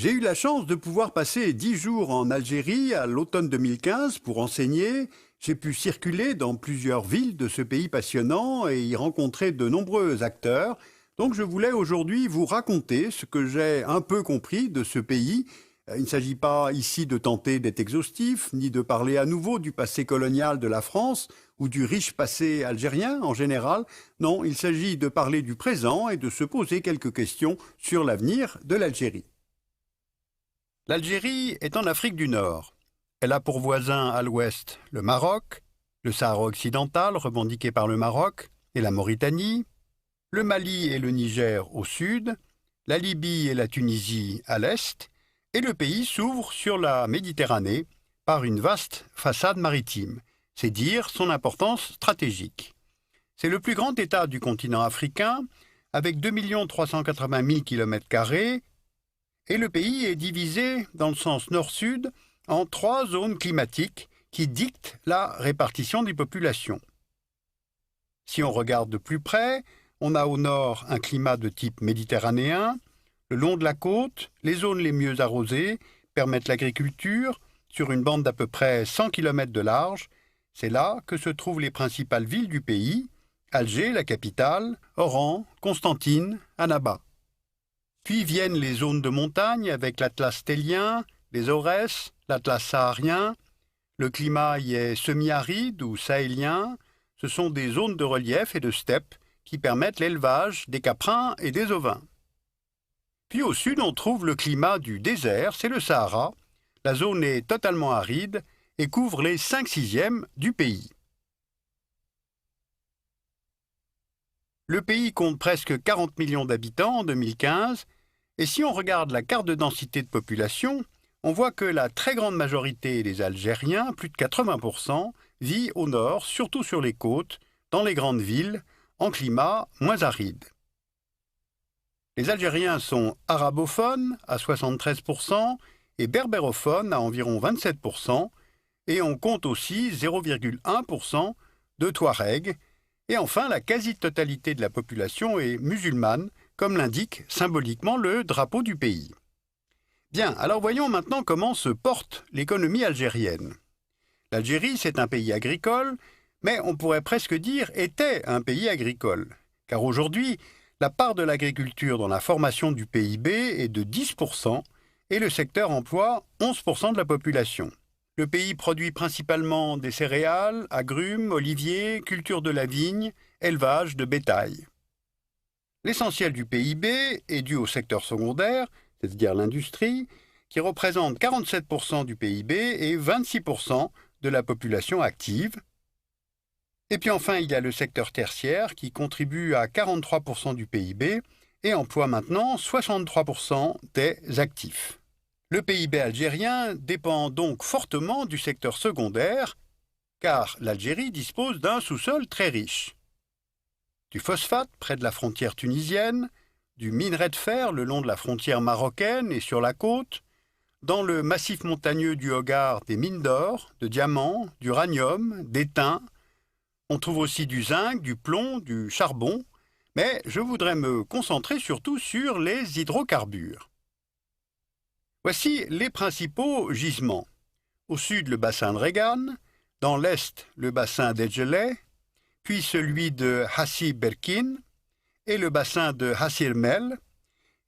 J'ai eu la chance de pouvoir passer 10 jours en Algérie à l'automne 2015 pour enseigner. J'ai pu circuler dans plusieurs villes de ce pays passionnant et y rencontrer de nombreux acteurs. Donc je voulais aujourd'hui vous raconter ce que j'ai un peu compris de ce pays. Il ne s'agit pas ici de tenter d'être exhaustif, ni de parler à nouveau du passé colonial de la France ou du riche passé algérien en général. Non, il s'agit de parler du présent et de se poser quelques questions sur l'avenir de l'Algérie. L'Algérie est en Afrique du Nord. Elle a pour voisin à l'ouest le Maroc, le Sahara occidental revendiqué par le Maroc et la Mauritanie, le Mali et le Niger au sud, la Libye et la Tunisie à l'est, et le pays s'ouvre sur la Méditerranée par une vaste façade maritime. C'est dire son importance stratégique. C'est le plus grand État du continent africain, avec 2 380 000 km², et le pays est divisé dans le sens nord-sud en 3 zones climatiques qui dictent la répartition des populations. Si on regarde de plus près, on a au nord un climat de type méditerranéen. Le long de la côte, les zones les mieux arrosées permettent l'agriculture sur une bande d'à peu près 100 km de large. C'est là que se trouvent les principales villes du pays, Alger, la capitale, Oran, Constantine, Annaba. Puis viennent les zones de montagne avec l'Atlas stélien, les Aurès, l'Atlas saharien. Le climat y est semi-aride ou sahélien. Ce sont des zones de relief et de steppe qui permettent l'élevage des caprins et des ovins. Puis au sud, on trouve le climat du désert, c'est le Sahara. La zone est totalement aride et couvre les 5/6 du pays. Le pays compte presque 40 millions d'habitants en 2015, et si on regarde la carte de densité de population, on voit que la très grande majorité des Algériens, plus de 80%, vit au nord, surtout sur les côtes, dans les grandes villes, en climat moins aride. Les Algériens sont arabophones à 73% et berbérophones à environ 27%, et on compte aussi 0,1% de Touaregs. Et enfin, la quasi-totalité de la population est musulmane, comme l'indique symboliquement le drapeau du pays. Bien, alors voyons maintenant comment se porte l'économie algérienne. L'Algérie, c'est un pays agricole, mais on pourrait presque dire était un pays agricole. Car aujourd'hui, la part de l'agriculture dans la formation du PIB est de 10% et le secteur emploie 11% de la population. Le pays produit principalement des céréales, agrumes, oliviers, culture de la vigne, élevage de bétail. L'essentiel du PIB est dû au secteur secondaire, c'est-à-dire l'industrie, qui représente 47% du PIB et 26% de la population active. Et puis enfin, il y a le secteur tertiaire qui contribue à 43% du PIB et emploie maintenant 63% des actifs. Le PIB algérien dépend donc fortement du secteur secondaire, car l'Algérie dispose d'un sous-sol très riche. Du phosphate près de la frontière tunisienne, du minerai de fer le long de la frontière marocaine et sur la côte, dans le massif montagneux du Hogar des mines d'or, de diamants, d'uranium, d'étain. On trouve aussi du zinc, du plomb, du charbon, mais je voudrais me concentrer surtout sur les hydrocarbures. Voici les principaux gisements. Au sud, le bassin de Regan, dans l'est, le bassin d'Edgeley, puis celui de Hassi Berkin et le bassin de Hassir Mel.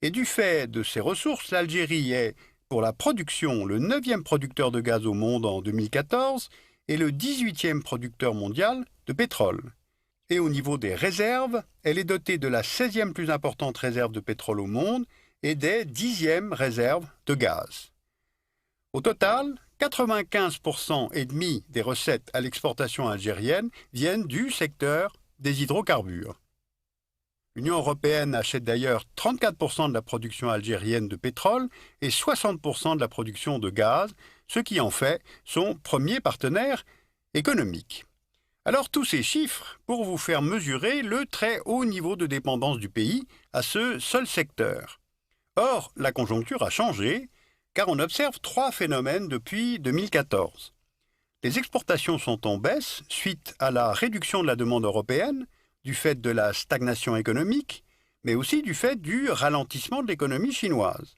Et du fait de ces ressources, l'Algérie est, pour la production, le 9e producteur de gaz au monde en 2014 et le 18e producteur mondial de pétrole. Et au niveau des réserves, elle est dotée de la 16e plus importante réserve de pétrole au monde et des 10e réserves de gaz. Au total, 95% et demi des recettes à l'exportation algérienne viennent du secteur des hydrocarbures. L'Union européenne achète d'ailleurs 34% de la production algérienne de pétrole et 60% de la production de gaz, ce qui en fait son premier partenaire économique. Alors tous ces chiffres pour vous faire mesurer le très haut niveau de dépendance du pays à ce seul secteur. Or, la conjoncture a changé, car on observe 3 phénomènes depuis 2014. Les exportations sont en baisse suite à la réduction de la demande européenne, du fait de la stagnation économique, mais aussi du fait du ralentissement de l'économie chinoise.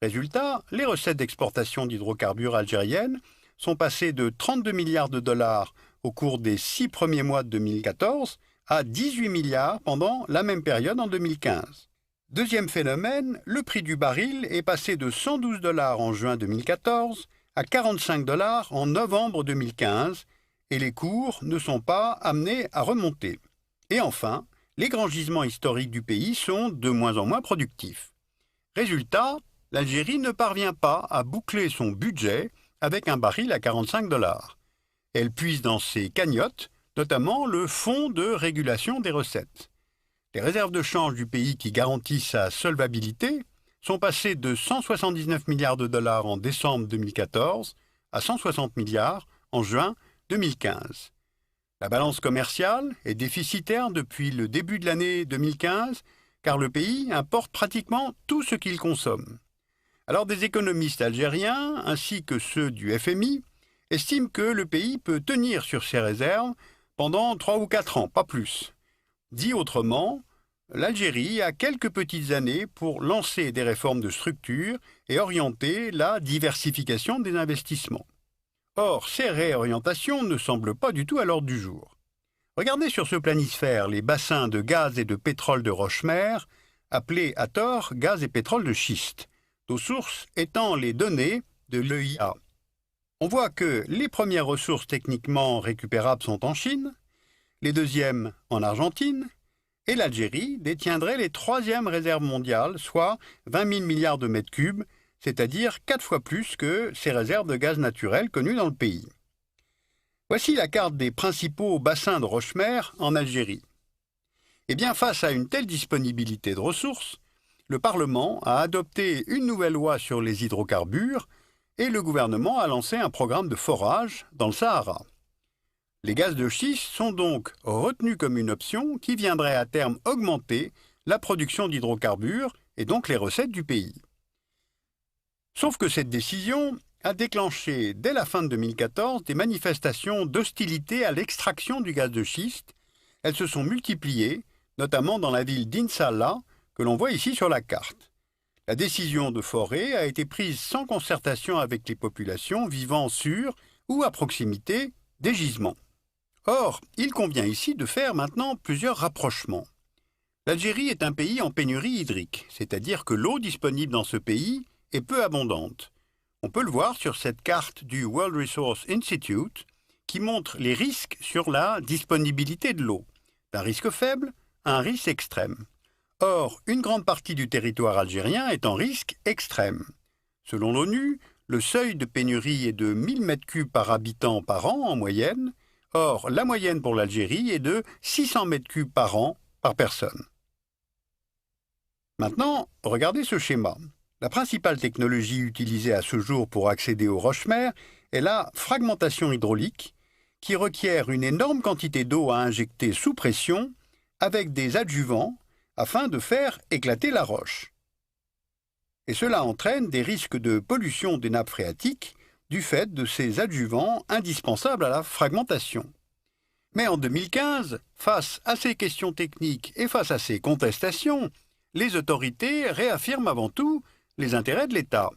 Résultat, les recettes d'exportation d'hydrocarbures algériennes sont passées de 32 milliards de dollars au cours des 6 premiers mois de 2014 à 18 milliards pendant la même période en 2015. Deuxième phénomène, le prix du baril est passé de 112 dollars en juin 2014 à 45 dollars en novembre 2015 et les cours ne sont pas amenés à remonter. Et enfin, les grands gisements historiques du pays sont de moins en moins productifs. Résultat, l'Algérie ne parvient pas à boucler son budget avec un baril à 45 dollars. Elle puise dans ses cagnottes, notamment le Fonds de régulation des recettes. Les réserves de change du pays qui garantissent sa solvabilité sont passées de 179 milliards de dollars en décembre 2014 à 160 milliards en juin 2015. La balance commerciale est déficitaire depuis le début de l'année 2015 car le pays importe pratiquement tout ce qu'il consomme. Alors des économistes algériens ainsi que ceux du FMI estiment que le pays peut tenir sur ses réserves pendant 3 ou 4 ans, pas plus. Dit autrement, l'Algérie a quelques petites années pour lancer des réformes de structure et orienter la diversification des investissements. Or, ces réorientations ne semblent pas du tout à l'ordre du jour. Regardez sur ce planisphère les bassins de gaz et de pétrole de roche-mère, appelés à tort gaz et pétrole de schiste, nos sources étant les données de l'EIA. On voit que les premières ressources techniquement récupérables sont en Chine, les deuxièmes en Argentine, et l'Algérie détiendrait les troisièmes réserves mondiales, soit 20 000 milliards de mètres cubes, c'est-à-dire 4 fois plus que ces réserves de gaz naturel connues dans le pays. Voici la carte des principaux bassins de roche-mère en Algérie. Eh bien, face à une telle disponibilité de ressources, le Parlement a adopté une nouvelle loi sur les hydrocarbures et le gouvernement a lancé un programme de forage dans le Sahara. Les gaz de schiste sont donc retenus comme une option qui viendrait à terme augmenter la production d'hydrocarbures et donc les recettes du pays. Sauf que cette décision a déclenché dès la fin de 2014 des manifestations d'hostilité à l'extraction du gaz de schiste. Elles se sont multipliées, notamment dans la ville d'Insalah, que l'on voit ici sur la carte. La décision de forer a été prise sans concertation avec les populations vivant sur ou à proximité des gisements. Or, il convient ici de faire maintenant plusieurs rapprochements. L'Algérie est un pays en pénurie hydrique, c'est-à-dire que l'eau disponible dans ce pays est peu abondante. On peut le voir sur cette carte du World Resource Institute qui montre les risques sur la disponibilité de l'eau, d'un risque faible à un risque extrême. Or, une grande partie du territoire algérien est en risque extrême. Selon l'ONU, le seuil de pénurie est de 1000 m3 par habitant par an en moyenne. Or, la moyenne pour l'Algérie est de 600 m3 par an par personne. Maintenant, regardez ce schéma. La principale technologie utilisée à ce jour pour accéder aux roches-mères est la fragmentation hydraulique, qui requiert une énorme quantité d'eau à injecter sous pression avec des adjuvants afin de faire éclater la roche. Et cela entraîne des risques de pollution des nappes phréatiques du fait de ces adjuvants indispensables à la fragmentation. Mais en 2015, face à ces questions techniques et face à ces contestations, les autorités réaffirment avant tout les intérêts de l'État.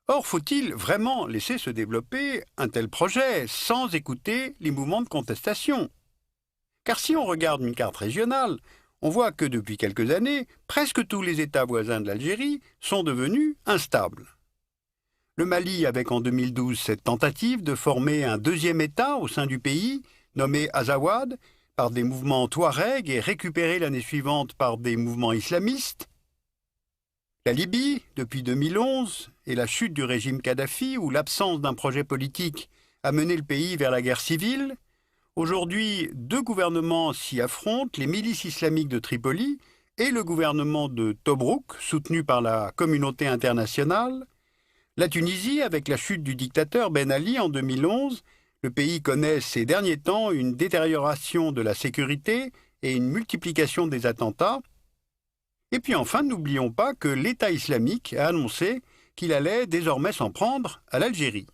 Or, faut-il vraiment laisser se développer un tel projet sans écouter les mouvements de contestation? Car si on regarde une carte régionale, on voit que depuis quelques années, presque tous les États voisins de l'Algérie sont devenus instables. Le Mali, avec en 2012 cette tentative de former un deuxième État au sein du pays, nommé Azawad, par des mouvements touaregs et récupéré l'année suivante par des mouvements islamistes. La Libye, depuis 2011, et la chute du régime Kadhafi, où l'absence d'un projet politique a mené le pays vers la guerre civile. Aujourd'hui, 2 gouvernements s'y affrontent, les milices islamiques de Tripoli et le gouvernement de Tobrouk, soutenu par la communauté internationale. La Tunisie, avec la chute du dictateur Ben Ali en 2011, le pays connaît ces derniers temps une détérioration de la sécurité et une multiplication des attentats. Et puis enfin, n'oublions pas que l'État islamique a annoncé qu'il allait désormais s'en prendre à l'Algérie.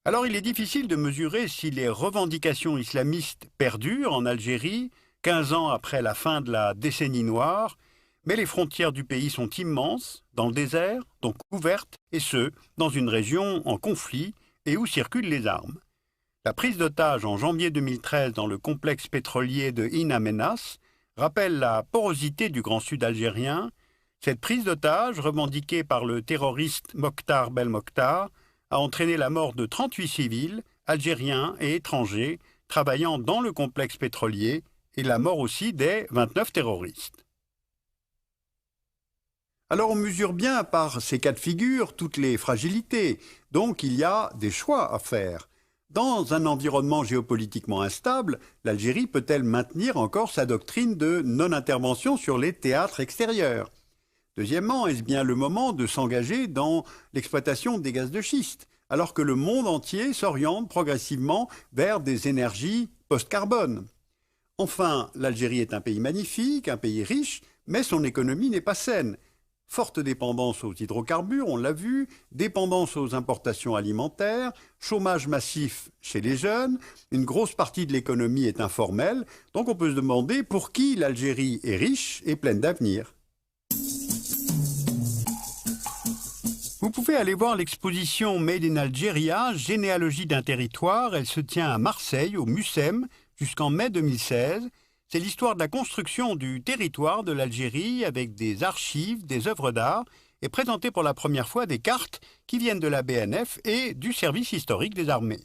Alors il est difficile de mesurer si les revendications islamistes perdurent en Algérie, 15 ans après la fin de la décennie noire, Mais les frontières du pays sont immenses, dans le désert, donc ouvertes, et ce, dans une région en conflit et où circulent les armes. La prise d'otage en janvier 2013 dans le complexe pétrolier de In Amenas rappelle la porosité du Grand Sud algérien. Cette prise d'otage, revendiquée par le terroriste Mokhtar Belmokhtar, a entraîné la mort de 38 civils, algériens et étrangers, travaillant dans le complexe pétrolier, et la mort aussi des 29 terroristes. Alors on mesure bien par ces cas de figure toutes les fragilités, donc il y a des choix à faire. Dans un environnement géopolitiquement instable, l'Algérie peut-elle maintenir encore sa doctrine de non-intervention sur les théâtres extérieurs? Deuxièmement, est-ce bien le moment de s'engager dans l'exploitation des gaz de schiste, alors que le monde entier s'oriente progressivement vers des énergies post-carbone? Enfin, l'Algérie est un pays magnifique, un pays riche, mais son économie n'est pas saine. Forte dépendance aux hydrocarbures, on l'a vu, dépendance aux importations alimentaires, chômage massif chez les jeunes, une grosse partie de l'économie est informelle, donc on peut se demander pour qui l'Algérie est riche et pleine d'avenir. Vous pouvez aller voir l'exposition Made in Algeria, généalogie d'un territoire. Elle se tient à Marseille, au MUSEM, jusqu'en mai 2016. C'est l'histoire de la construction du territoire de l'Algérie avec des archives, des œuvres d'art et présentée pour la première fois des cartes qui viennent de la BNF et du service historique des armées.